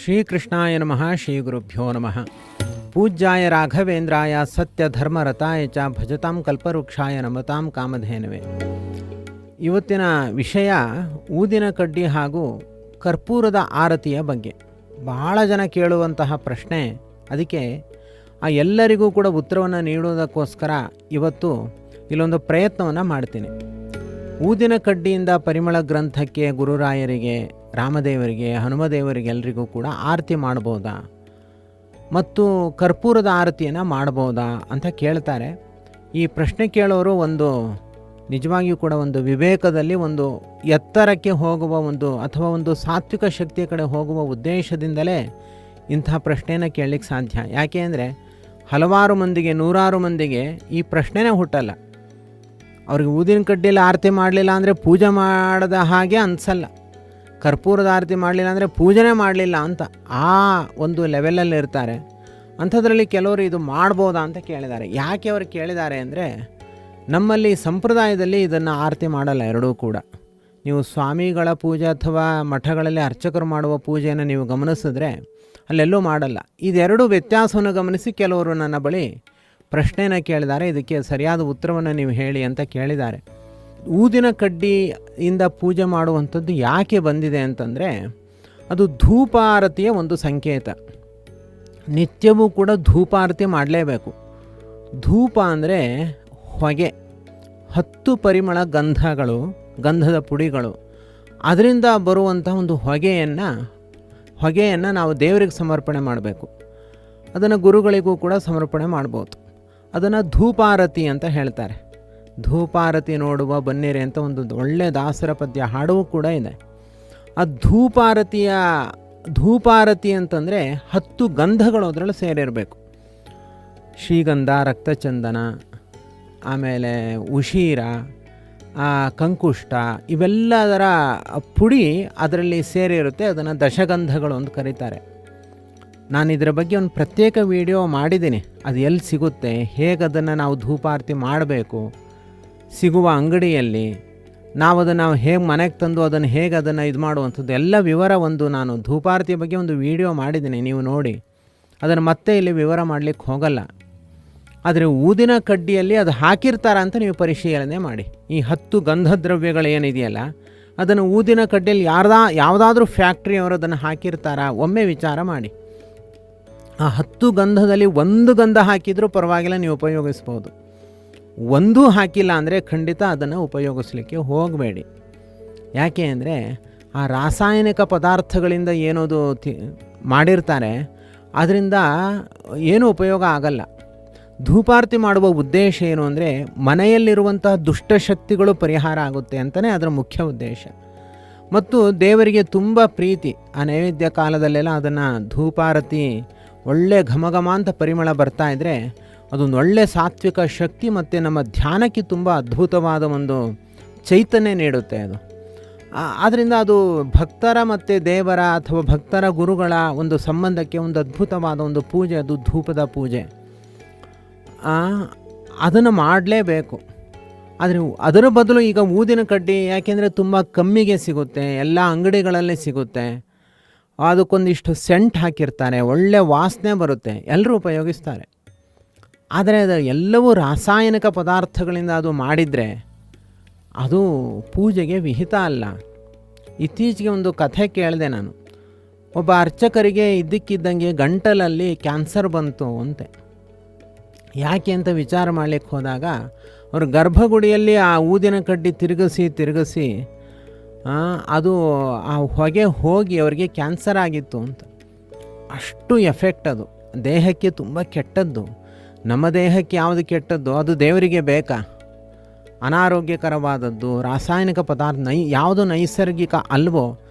ಶ್ರೀಕೃಷ್ಣಾಯ ನಮಃ. ಶ್ರೀ ಗುರುಭ್ಯೋ ನಮಃ. ಪೂಜ್ಯಾಯ ರಾಘವೇಂದ್ರಾಯ ಸತ್ಯಧರ್ಮರತಾಯ ಚ ಭಜತಾಂ ಕಲ್ಪವೃಕ್ಷಾಯ ನಮತಾಂ ಕಾಮಧೇನವೇ. ಇವತ್ತಿನ ವಿಷಯ ಊದಿನ ಕಡ್ಡಿ ಹಾಗೂ ಕರ್ಪೂರದ ಆರತಿಯ ಬಗ್ಗೆ. ಬಹಳ ಜನ ಕೇಳುವಂತಹ ಪ್ರಶ್ನೆ. ಅದಕ್ಕೆ ಎಲ್ಲರಿಗೂ ಕೂಡ ಉತ್ತರವನ್ನು ನೀಡುವುದಕ್ಕೋಸ್ಕರ ಇವತ್ತು ಇಲ್ಲೊಂದು ಪ್ರಯತ್ನವನ್ನು ಮಾಡ್ತೀನಿ. ಊದಿನ ಕಡ್ಡಿಯಿಂದ ಪರಿಮಳ ಗ್ರಂಥಕ್ಕೆ, ಗುರುರಾಯರಿಗೆ, ರಾಮದೇವರಿಗೆ, ಹನುಮದೇವರಿಗೆ ಎಲ್ರಿಗೂ ಕೂಡ ಆರತಿ ಮಾಡ್ಬೋದಾ ಮತ್ತು ಕರ್ಪೂರದ ಆರತಿಯನ್ನು ಮಾಡ್ಬೋದಾ ಅಂತ ಕೇಳ್ತಾರೆ. ಈ ಪ್ರಶ್ನೆ ಕೇಳೋರು ನಿಜವಾಗಿಯೂ ಕೂಡ ಒಂದು ವಿವೇಕದಲ್ಲಿ ಒಂದು ಎತ್ತರಕ್ಕೆ ಹೋಗುವ ಅಥವಾ ಒಂದು ಸಾತ್ವಿಕ ಶಕ್ತಿಯ ಕಡೆ ಹೋಗುವ ಉದ್ದೇಶದಿಂದಲೇ ಇಂಥ ಪ್ರಶ್ನೆಯನ್ನು ಕೇಳಲಿಕ್ಕೆ ಸಾಧ್ಯ. ಯಾಕೆ ಅಂದರೆ ಹಲವಾರು ಮಂದಿಗೆ, ನೂರಾರು ಮಂದಿಗೆ ಈ ಪ್ರಶ್ನೆನೇ ಹುಟ್ಟಲ್ಲ. ಅವ್ರಿಗೆ ಊದಿನ ಕಡ್ಡಿಯಲ್ಲಿ ಆರತಿ ಮಾಡಲಿಲ್ಲ ಅಂದರೆ ಪೂಜೆ ಮಾಡದ ಹಾಗೆ ಅನಿಸಲ್ಲ, ಕರ್ಪೂರದ ಆರತಿ ಮಾಡಲಿಲ್ಲ ಅಂದರೆ ಪೂಜೆನೇ ಮಾಡಲಿಲ್ಲ ಅಂತ ಆ ಒಂದು ಲೆವೆಲಲ್ಲಿ ಇರ್ತಾರೆ. ಅಂಥದ್ರಲ್ಲಿ ಕೆಲವರು ಇದು ಮಾಡ್ಬೋದಾ ಅಂತ ಕೇಳಿದ್ದಾರೆ. ಯಾಕೆ ಅವರು ಕೇಳಿದ್ದಾರೆ ಅಂದರೆ, ನಮ್ಮಲ್ಲಿ ಸಂಪ್ರದಾಯದಲ್ಲಿ ಇದನ್ನು ಆರತಿ ಮಾಡಲ್ಲ ಎರಡೂ ಕೂಡ. ನೀವು ಸ್ವಾಮಿಗಳ ಪೂಜೆ ಅಥವಾ ಮಠಗಳಲ್ಲಿ ಅರ್ಚಕರು ಮಾಡುವ ಪೂಜೆಯನ್ನು ನೀವು ಗಮನಿಸಿದ್ರೆ ಅಲ್ಲೆಲ್ಲೂ ಮಾಡಲ್ಲ. ಇದೆರಡು ವ್ಯತ್ಯಾಸವನ್ನು ಗಮನಿಸಿ ಕೆಲವರು ನನ್ನ ಬಳಿ ಪ್ರಶ್ನೆಯನ್ನು ಕೇಳಿದ್ದಾರೆ. ಇದಕ್ಕೆ ಸರಿಯಾದ ಉತ್ತರವನ್ನು ನೀವು ಹೇಳಿ ಅಂತ ಕೇಳಿದ್ದಾರೆ. ಊದಿನ ಕಡ್ಡಿಯಿಂದ ಪೂಜೆ ಮಾಡುವಂಥದ್ದು ಯಾಕೆ ಬಂದಿದೆ ಅಂತಂದರೆ, ಅದು ಧೂಪಾರತಿಯ ಒಂದು ಸಂಕೇತ. ನಿತ್ಯವೂ ಕೂಡ ಧೂಪಾರತಿ ಮಾಡಲೇಬೇಕು. ಧೂಪ ಅಂದರೆ ಹೊಗೆ, 10 ಪರಿಮಳ ಗಂಧದ ಪುಡಿಗಳು, ಅದರಿಂದ ಬರುವಂಥ ಒಂದು ಹೊಗೆಯನ್ನು ನಾವು ದೇವರಿಗೆ ಸಮರ್ಪಣೆ ಮಾಡಬೇಕು. ಅದನ್ನು ಗುರುಗಳಿಗೂ ಕೂಡ ಸಮರ್ಪಣೆ ಮಾಡ್ಬೋದು. ಅದನ್ನು ಧೂಪಾರತಿ ಅಂತ ಹೇಳ್ತಾರೆ. ಧೂಪಾರತಿ ನೋಡುವ ಬನ್ನಿರಿ ಅಂತ ಒಂದು ಒಳ್ಳೆಯ ದಾಸರ ಪದ್ಯ ಹಾಡವೂ ಕೂಡ ಇದೆ. ಆ ಧೂಪಾರತಿ ಅಂತಂದರೆ 10 ಗಂಧಗಳು ಅದರಲ್ಲಿ ಸೇರಿರಬೇಕು. ಶ್ರೀಗಂಧ, ರಕ್ತಚಂದನ, ಆಮೇಲೆ ಉಶೀರ, ಕಂಕುಷ್ಟ, ಇವೆಲ್ಲದರ ಪುಡಿ ಅದರಲ್ಲಿ ಸೇರಿರುತ್ತೆ. ಅದನ್ನು ದಶಗಂಧಗಳು ಅಂತ ಕರೀತಾರೆ. ನಾನು ಇದರ ಬಗ್ಗೆ ಒಂದು ಪ್ರತ್ಯೇಕ ವಿಡಿಯೋ ಮಾಡಿದ್ದೀನಿ. ಅದು ಎಲ್ಲಿ ಸಿಗುತ್ತೆ, ಹೇಗೆ ಅದನ್ನು ನಾವು ಧೂಪಾರತಿ ಮಾಡಬೇಕು, ಸಿಗುವ ಅಂಗಡಿಯಲ್ಲಿ ನಾವು ಅದನ್ನು ಹೇಗೆ ಮನೆಗೆ ತಂದು ಅದನ್ನು ಇದು ಮಾಡುವಂಥದ್ದು ಎಲ್ಲ ವಿವರ ನಾನು ಧೂಪಾರತಿಯ ಬಗ್ಗೆ ಒಂದು ವಿಡಿಯೋ ಮಾಡಿದ್ದೀನಿ, ನೀವು ನೋಡಿ. ಅದನ್ನು ಮತ್ತೆ ಇಲ್ಲಿ ವಿವರ ಮಾಡಲಿಕ್ಕೆ ಹೋಗಲ್ಲ. ಆದರೆ ಊದಿನ ಕಡ್ಡಿಯಲ್ಲಿ ಅದು ಹಾಕಿರ್ತಾರ ಅಂತ ನೀವು ಪರಿಶೀಲನೆ ಮಾಡಿ. ಈ 10 ಗಂಧದ್ರವ್ಯಗಳು ಏನಿದೆಯಲ್ಲ, ಅದನ್ನು ಊದಿನ ಕಡ್ಡಿಯಲ್ಲಿ ಯಾವುದಾದ್ರೂ ಫ್ಯಾಕ್ಟ್ರಿಯವರು ಅದನ್ನು ಹಾಕಿರ್ತಾರಾ ಒಮ್ಮೆ ವಿಚಾರ ಮಾಡಿ. ಆ 10 ಗಂಧದಲ್ಲಿ 1 ಗಂಧ ಹಾಕಿದರೂ ಪರವಾಗಿಲ್ಲ, ನೀವು ಉಪಯೋಗಿಸ್ಬೋದು. 1 ಹಾಕಿಲ್ಲ ಅಂದರೆ ಖಂಡಿತ ಅದನ್ನು ಉಪಯೋಗಿಸ್ಲಿಕ್ಕೆ ಹೋಗಬೇಡಿ. ಯಾಕೆ ಅಂದರೆ ಆ ರಾಸಾಯನಿಕ ಪದಾರ್ಥಗಳಿಂದ ಏನೋದು ಮಾಡಿರ್ತಾರೆ, ಅದರಿಂದ ಏನೂ ಉಪಯೋಗ ಆಗಲ್ಲ. ಧೂಪಾರತಿ ಮಾಡುವ ಉದ್ದೇಶ ಏನು ಅಂದರೆ, ಮನೆಯಲ್ಲಿರುವಂತಹ ದುಷ್ಟಶಕ್ತಿಗಳು ಪರಿಹಾರ ಆಗುತ್ತೆ ಅಂತಲೇ ಅದರ ಮುಖ್ಯ ಉದ್ದೇಶ. ಮತ್ತು ದೇವರಿಗೆ ತುಂಬ ಪ್ರೀತಿ. ಆ ನೈವೇದ್ಯ ಕಾಲದಲ್ಲೆಲ್ಲ ಅದನ್ನು ಧೂಪಾರತಿ ಒಳ್ಳೆ ಘಮಘಮ ಅಂತ ಪರಿಮಳ ಬರ್ತಾ ಇದ್ದರೆ ಅದೊಂದು ಒಳ್ಳೆ ಸಾತ್ವಿಕ ಶಕ್ತಿ ಮತ್ತು ನಮ್ಮ ಧ್ಯಾನಕ್ಕೆ ತುಂಬ ಅದ್ಭುತವಾದ ಒಂದು ಚೈತನ್ಯ ನೀಡುತ್ತೆ ಅದು. ಆದ್ದರಿಂದ ಅದು ಭಕ್ತರ ಮತ್ತು ದೇವರ ಅಥವಾ ಭಕ್ತರ ಗುರುಗಳ ಒಂದು ಸಂಬಂಧಕ್ಕೆ ಒಂದು ಅದ್ಭುತವಾದ ಒಂದು ಪೂಜೆ. ಅದು ಧೂಪದ ಪೂಜೆ. ಅದನ್ನು ಮಾಡಲೇಬೇಕು. ಆದರೆ ಅದರ ಬದಲು ಈಗ ಊದಿನ ಕಡ್ಡಿ ಯಾಕೆಂದರೆ ತುಂಬ ಕಮ್ಮಿಗೆ ಸಿಗುತ್ತೆ, ಎಲ್ಲ ಅಂಗಡಿಗಳಲ್ಲಿ ಸಿಗುತ್ತೆ. ಅದಕ್ಕೊಂದಿಷ್ಟು ಸೆಂಟ್ ಹಾಕಿರ್ತಾರೆ, ಒಳ್ಳೆ ವಾಸನೆ ಬರುತ್ತೆ, ಎಲ್ಲರೂ ಉಪಯೋಗಿಸ್ತಾರೆ. ಆದರೆ ಅದು ಎಲ್ಲವೂ ರಾಸಾಯನಿಕ ಪದಾರ್ಥಗಳಿಂದ ಅದು ಮಾಡಿದರೆ ಅದು ಪೂಜೆಗೆ ವಿಹಿತ ಅಲ್ಲ. ಇತ್ತೀಚೆಗೆ ಒಂದು ಕಥೆ ಕೇಳಿದೆ ನಾನು. ಒಬ್ಬ ಅರ್ಚಕರಿಗೆ ಇದ್ದಕ್ಕಿದ್ದಂಗೆ ಗಂಟಲಲ್ಲಿ ಕ್ಯಾನ್ಸರ್ ಬಂತು ಅಂತೆ. ಯಾಕೆ ಅಂತ ವಿಚಾರ ಮಾಡಲಿಕ್ಕೆ ಹೋದಾಗ ಅವರು ಗರ್ಭಗುಡಿಯಲ್ಲಿ ಆ ಊದಿನ ಕಡ್ಡಿ ತಿರುಗಿಸಿ ಅದು ಆ ಹೊಗೆ ಹೋಗಿ ಅವರಿಗೆ ಕ್ಯಾನ್ಸರ್ ಆಗಿತ್ತು ಅಂತ. ಅಷ್ಟು ಎಫೆಕ್ಟ್ ಅದು ದೇಹಕ್ಕೆ ತುಂಬ ಕೆಟ್ಟದ್ದು. ನಮ್ಮ ದೇಹಕ್ಕೆ ಯಾವುದು ಕೆಟ್ಟದ್ದು ಅದು ದೇವರಿಗೆ ಬೇಕಾ? ಅನಾರೋಗ್ಯಕರವಾದದ್ದು ರಾಸಾಯನಿಕ ಪದಾರ್ಥ ಯಾವುದು ನೈಸರ್ಗಿಕ ಅಲ್ವೋ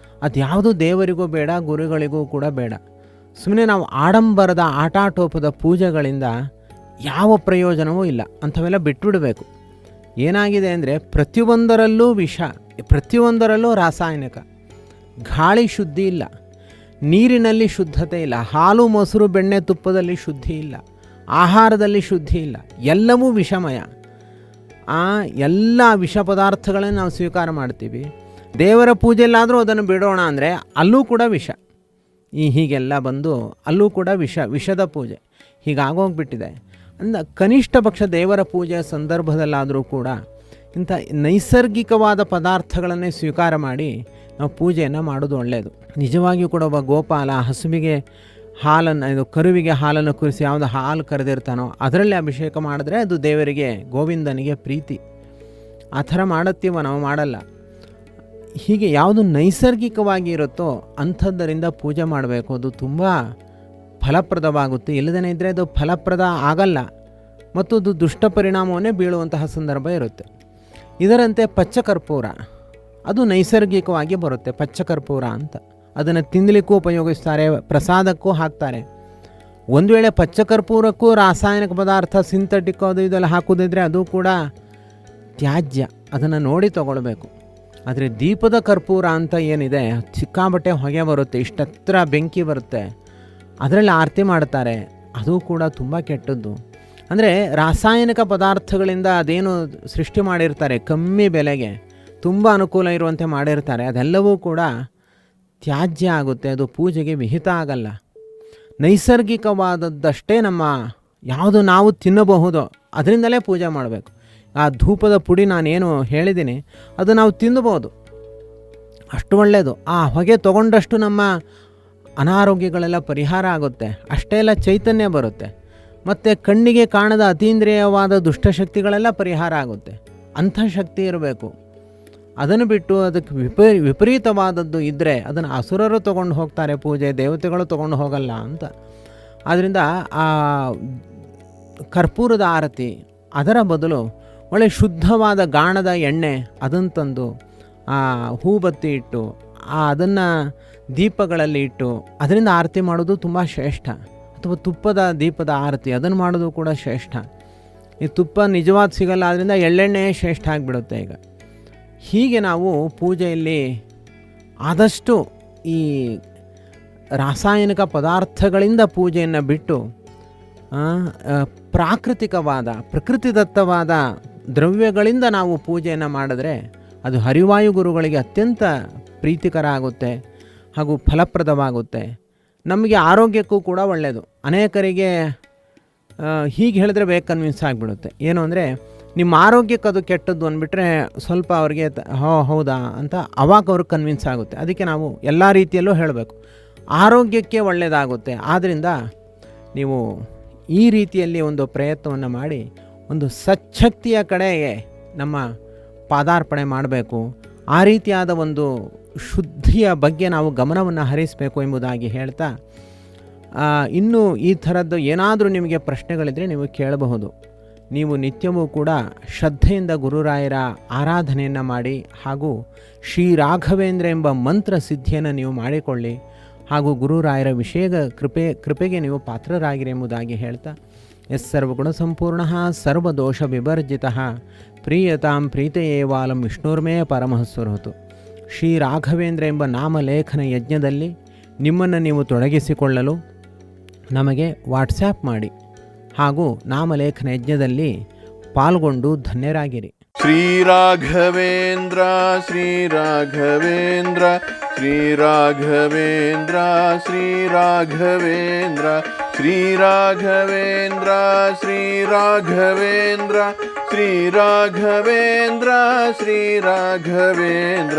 ಅದು ಯಾವುದು ದೇವರಿಗೂ ಬೇಡ, ಗುರುಗಳಿಗೂ ಕೂಡ ಬೇಡ. ಸುಮ್ಮನೆ ನಾವು ಆಡಂಬರದ ಆಟಾಟೋಪದ ಪೂಜೆಗಳಿಂದ ಯಾವ ಪ್ರಯೋಜನವೂ ಇಲ್ಲ. ಅಂಥವೆಲ್ಲ ಬಿಟ್ಟುಬಿಡಬೇಕು. ಏನಾಗಿದೆ ಅಂದರೆ ಪ್ರತಿಯೊಂದರಲ್ಲೂ ವಿಷ, ಪ್ರತಿಯೊಂದರಲ್ಲೂ ರಾಸಾಯನಿಕ. ಗಾಳಿ ಶುದ್ಧಿ ಇಲ್ಲ, ನೀರಿನಲ್ಲಿ ಶುದ್ಧತೆ ಇಲ್ಲ, ಹಾಲು ಮೊಸರು ಬೆಣ್ಣೆ ತುಪ್ಪದಲ್ಲಿ ಶುದ್ಧಿ ಇಲ್ಲ, ಆಹಾರದಲ್ಲಿ ಶುದ್ಧಿ ಇಲ್ಲ, ಎಲ್ಲವೂ ವಿಷಮಯ. ಎಲ್ಲ ವಿಷ ಪದಾರ್ಥಗಳನ್ನು ನಾವು ಸ್ವೀಕಾರ ಮಾಡ್ತೀವಿ. ದೇವರ ಪೂಜೆಯಲ್ಲಾದರೂ ಅದನ್ನು ಬಿಡೋಣ ಅಂದರೆ ಅಲ್ಲೂ ಕೂಡ ವಿಷ. ಹೀಗೆಲ್ಲ ಬಂದು ಅಲ್ಲೂ ಕೂಡ ವಿಷದ ಪೂಜೆ ಹೀಗಾಗೋಗ್ಬಿಟ್ಟಿದೆ. ಕನಿಷ್ಠ ಪಕ್ಷ ದೇವರ ಪೂಜೆಯ ಸಂದರ್ಭದಲ್ಲಾದರೂ ಕೂಡ ಇಂಥ ನೈಸರ್ಗಿಕವಾದ ಪದಾರ್ಥಗಳನ್ನೇ ಸ್ವೀಕಾರ ಮಾಡಿ ನಾವು ಪೂಜೆಯನ್ನು ಮಾಡೋದು ಒಳ್ಳೆಯದು. ನಿಜವಾಗಿಯೂ ಕೂಡ ಒಬ್ಬ ಗೋಪಾಲ ಹಸುವಿಗೆ ಹಾಲನ್ನು ಕರುವಿಗೆ ಹಾಲನ್ನು ಕುರಿಸಿ ಯಾವುದು ಹಾಲು ಕರೆದಿರ್ತಾನೋ ಅದರಲ್ಲೇ ಅಭಿಷೇಕ ಮಾಡಿದ್ರೆ ಅದು ದೇವರಿಗೆ ಗೋವಿಂದನಿಗೆ ಪ್ರೀತಿ. ಆ ಥರ ಮಾಡುತ್ತೀವ, ನಾವು ಮಾಡಲ್ಲ. ಹೀಗೆ ಯಾವುದು ನೈಸರ್ಗಿಕವಾಗಿ ಇರುತ್ತೋ ಅಂಥದ್ದರಿಂದ ಪೂಜೆ ಮಾಡಬೇಕು. ಅದು ತುಂಬ ಫಲಪ್ರದವಾಗುತ್ತೆ. ಇಲ್ಲದೇ ಇದ್ದರೆ ಅದು ಫಲಪ್ರದ ಆಗಲ್ಲ ಮತ್ತು ಅದು ದುಷ್ಟ ಪರಿಣಾಮವನ್ನೇ ಬೀಳುವಂತಹ ಸಂದರ್ಭ ಇರುತ್ತೆ. ಇದರಂತೆ ಪಚ್ಚಕರ್ಪೂರ ಅದು ನೈಸರ್ಗಿಕವಾಗಿ ಬರುತ್ತೆ. ಪಚ್ಚಕರ್ಪೂರ ಅಂತ ಅದನ್ನು ತಿನ್ನಲಿಕ್ಕೂ ಉಪಯೋಗಿಸ್ತಾರೆ, ಪ್ರಸಾದಕ್ಕೂ ಹಾಕ್ತಾರೆ. ಒಂದು ವೇಳೆ ಪಚ್ಚಕರ್ಪೂರಕ್ಕೂ ರಾಸಾಯನಿಕ ಪದಾರ್ಥ ಸಿಂಥೆಟಿಕ್ ಅದು ಇದೆಲ್ಲ ಹಾಕೋದಿದ್ರೆ ಅದು ಕೂಡ ತ್ಯಾಜ್ಯ, ಅದನ್ನು ನೋಡಿ ತಗೊಳ್ಬೇಕು. ಆದರೆ ದೀಪದ ಕರ್ಪೂರ ಅಂತ ಏನಿದೆ ಸಿಕ್ಕಾಬಟ್ಟೆ ಹೊಗೆ ಬರುತ್ತೆ, ಇಷ್ಟತ್ರ ಬೆಂಕಿ ಬರುತ್ತೆ, ಅದರಲ್ಲಿ ಆರತಿ ಮಾಡ್ತಾರೆ, ಅದು ಕೂಡ ತುಂಬ ಕೆಟ್ಟದ್ದು. ಅಂದರೆ ರಾಸಾಯನಿಕ ಪದಾರ್ಥಗಳಿಂದ ಅದೇನು ಸೃಷ್ಟಿ ಮಾಡಿರ್ತಾರೆ ಕಮ್ಮಿ ಬೆಲೆಗೆ ತುಂಬ ಅನುಕೂಲ ಇರುವಂತೆ ಮಾಡಿರ್ತಾರೆ, ಅದೆಲ್ಲವೂ ಕೂಡ ತ್ಯಾಜ್ಯ ಆಗುತ್ತೆ, ಅದು ಪೂಜೆಗೆ ವಿಹಿತ ಆಗಲ್ಲ. ನೈಸರ್ಗಿಕವಾದದ್ದಷ್ಟೇ ನಮ್ಮ ಯಾವುದು ನಾವು ತಿನ್ನಬಹುದು ಅದರಿಂದಲೇ ಪೂಜೆ ಮಾಡಬೇಕು. ಆ ಧೂಪದ ಪುಡಿ ನಾನೇನು ಹೇಳಿದ್ದೀನಿ ಅದು ನಾವು ತಿನ್ನಬಹುದು, ಅಷ್ಟು ಒಳ್ಳೆಯದು. ಆ ಹೊಗೆ ತಗೊಂಡಷ್ಟು ನಮ್ಮ ಅನಾರೋಗ್ಯಗಳೆಲ್ಲ ಪರಿಹಾರ ಆಗುತ್ತೆ, ಅಷ್ಟೇ ಎಲ್ಲ ಚೈತನ್ಯ ಬರುತ್ತೆ, ಮತ್ತು ಕಣ್ಣಿಗೆ ಕಾಣದ ಅತೀಂದ್ರಿಯವಾದ ದುಷ್ಟಶಕ್ತಿಗಳೆಲ್ಲ ಪರಿಹಾರ ಆಗುತ್ತೆ. ಅಂಥ ಶಕ್ತಿ ಇರಬೇಕು. ಅದನ್ನು ಬಿಟ್ಟು ಅದಕ್ಕೆ ವಿಪರೀತವಾದದ್ದು ಇದ್ದರೆ ಅದನ್ನು ಅಸುರರು ತೊಗೊಂಡು ಹೋಗ್ತಾರೆ, ಪೂಜೆ ದೇವತೆಗಳು ತೊಗೊಂಡು ಹೋಗಲ್ಲ ಅಂತ. ಆದ್ದರಿಂದ ಆ ಕರ್ಪೂರದ ಆರತಿ ಅದರ ಬದಲು ಒಳ್ಳೆ ಶುದ್ಧವಾದ ಗಾಣದ ಎಣ್ಣೆ ಅದನ್ನು ತಂದು ಹೂಬತ್ತಿ ಇಟ್ಟು ಅದನ್ನು ದೀಪಗಳಲ್ಲಿ ಇಟ್ಟು ಅದರಿಂದ ಆರತಿ ಮಾಡೋದು ತುಂಬ ಶ್ರೇಷ್ಠ. ಅಥವಾ ತುಪ್ಪದ ದೀಪದ ಆರತಿ ಅದನ್ನು ಮಾಡೋದು ಕೂಡ ಶ್ರೇಷ್ಠ. ಈ ತುಪ್ಪ ನಿಜವಾದ ಸಿಗಲ್ಲ, ಆದ್ದರಿಂದ ಎಳ್ಳೆಣ್ಣೆ ಶ್ರೇಷ್ಠ ಆಗಿಬಿಡುತ್ತೆ. ಈಗ ಹೀಗೆ ನಾವು ಪೂಜೆಯಲ್ಲಿ ಆದಷ್ಟು ಈ ರಾಸಾಯನಿಕ ಪದಾರ್ಥಗಳಿಂದ ಪೂಜೆಯನ್ನು ಬಿಟ್ಟು ಪ್ರಾಕೃತಿಕವಾದ ಪ್ರಕೃತಿದತ್ತವಾದ ದ್ರವ್ಯಗಳಿಂದ ನಾವು ಪೂಜೆಯನ್ನು ಮಾಡಿದ್ರೆ ಅದು ಹರಿವಾಯು ಗುರುಗಳಿಗೆ ಅತ್ಯಂತ ಪ್ರೀತಿಕರ ಆಗುತ್ತೆ ಹಾಗೂ ಫಲಪ್ರದವಾಗುತ್ತೆ. ನಮಗೆ ಆರೋಗ್ಯಕ್ಕೂ ಕೂಡ ಒಳ್ಳೆಯದು. ಅನೇಕರಿಗೆ ಹೀಗೆ ಹೇಳಿದ್ರೆ ಬೇಗ ಕನ್ವಿನ್ಸ್ ಆಗಿಬಿಡುತ್ತೆ. ಏನು ಅಂದರೆ ನಿಮ್ಮ ಆರೋಗ್ಯಕ್ಕೆ ಅದು ಕೆಟ್ಟದ್ದು ಅಂದ್ಬಿಟ್ರೆ ಸ್ವಲ್ಪ ಅವ್ರಿಗೆ ಹೌದಾ ಅಂತ ಅವಾಗ ಅವ್ರಿಗೆ ಕನ್ವಿನ್ಸ್ ಆಗುತ್ತೆ. ಅದಕ್ಕೆ ನಾವು ಎಲ್ಲ ರೀತಿಯಲ್ಲೂ ಹೇಳಬೇಕು, ಆರೋಗ್ಯಕ್ಕೆ ಒಳ್ಳೆಯದಾಗುತ್ತೆ. ಆದ್ದರಿಂದ ನೀವು ಈ ರೀತಿಯಲ್ಲಿ ಒಂದು ಪ್ರಯತ್ನವನ್ನು ಮಾಡಿ ಒಂದು ಸಚ್ಛಕ್ತಿಯ ಕಡೆಗೆ ನಮ್ಮ ಪಾದಾರ್ಪಣೆ ಮಾಡಬೇಕು. ಆ ರೀತಿಯಾದ ಒಂದು ಶುದ್ಧಿಯ ಬಗ್ಗೆ ನಾವು ಗಮನವನ್ನು ಹರಿಸಬೇಕು ಎಂಬುದಾಗಿ ಹೇಳ್ತಾ, ಇನ್ನೂ ಈ ಥರದ್ದು ಏನಾದರೂ ನಿಮಗೆ ಪ್ರಶ್ನೆಗಳಿದ್ದರೆ ನೀವು ಕೇಳಬಹುದು. ನೀವು ನಿತ್ಯವೂ ಕೂಡ ಶ್ರದ್ಧೆಯಿಂದ ಗುರುರಾಯರ ಆರಾಧನೆಯನ್ನು ಮಾಡಿ ಹಾಗೂ ಶ್ರೀ ರಾಘವೇಂದ್ರ ಎಂಬ ಮಂತ್ರ ಸಿದ್ಧಿಯನ್ನು ನೀವು ಮಾಡಿಕೊಳ್ಳಿ ಹಾಗೂ ಗುರುರಾಯರ ವಿಷಯ ಕೃಪೆಗೆ ನೀವು ಪಾತ್ರರಾಗಿರಿ ಎಂಬುದಾಗಿ ಹೇಳ್ತಾ, ಎಸ್ ಸರ್ವಗುಣ ಸಂಪೂರ್ಣ ಸರ್ವದೋಷ ವಿವರ್ಜಿತ ಪ್ರೀಯತಾಂ ಪ್ರೀತೆಯೇವಾಲಂ ವಿಷ್ಣುರ್ಮೇ ಪರಮಹಸ್ವರಹತು. ಶ್ರೀ ರಾಘವೇಂದ್ರ ಎಂಬ ನಾಮಲೇಖನ ಯಜ್ಞದಲ್ಲಿ ನಿಮ್ಮನ್ನು ನೀವು ತೊಡಗಿಸಿಕೊಳ್ಳಲು ನಮಗೆ ವಾಟ್ಸ್ಯಾಪ್ ಮಾಡಿ ಹಾಗೂ ನಾಮಲೇಖನ ಯಜ್ಞದಲ್ಲಿ ಪಾಲ್ಗೊಂಡು ಧನ್ಯರಾಗಿರಿ. ಶ್ರೀರಾಘವೇಂದ್ರ ಶ್ರೀರಾಘವೇಂದ್ರ ಶ್ರೀರಾಘವೇಂದ್ರ ಶ್ರೀರಾಘವೇಂದ್ರ ಶ್ರೀರಾಘವೇಂದ್ರ ಶ್ರೀರಾಘವೇಂದ್ರ ಶ್ರೀರಾಘವೇಂದ್ರ ಶ್ರೀರಾಘವೇಂದ್ರ